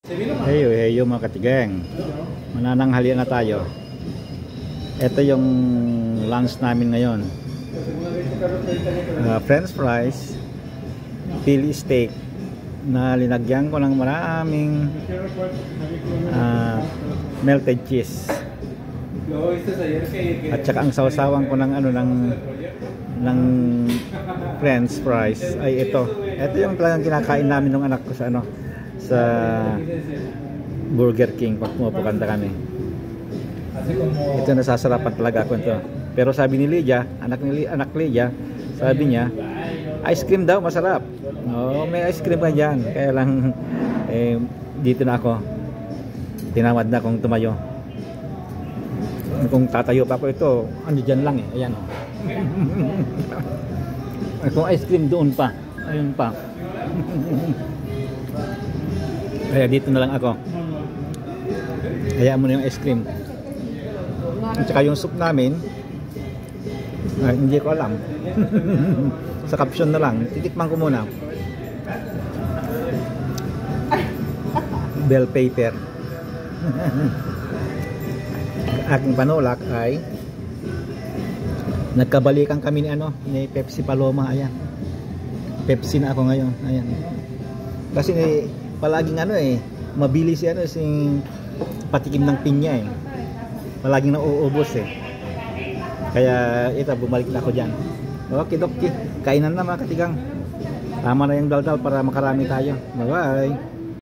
Heyo, heyo mga katigang. Manananghalian na tayo. Ito yung lunch namin ngayon. French fries, Philly steak na linagyan ko ng maraming melted cheese. At saka ang sawsawan ko ng ng French fries ay ito. Ito yung talagang kinakain namin ng anak ko sa sa Burger King pag pumapakanta kami. Ito nasasarapan talaga ako ito. Pero sabi ni Lydia, anak Lydia, sabi niya, ice cream daw masarap. Oo, may ice cream pa dyan. Kaya lang dito na ako. Tinamad na akong tumayo. Kung tatayo pa ako ito, dyan lang eh. Ayan o. Kung ice cream doon pa. Ayun pa. Kaya dito na lang ako. Hayaan mo na yung ice cream. At saka yung soup namin, hindi ko alam. Sa caption na lang. Titikman ko muna. Bell pepper. Aking panulak ay nagkabalikan kami ni Pepsi Paloma. Ayan. Pepsi na ako ngayon. Ayan. Kasi palaging mabili si patikim ng pinya eh. Palaging nauubos eh. Kaya ito, bumalik na ako dyan. Okay, doki. Kainan na mga katigang. Tama na yung daldal para makarami tayo. Bye bye.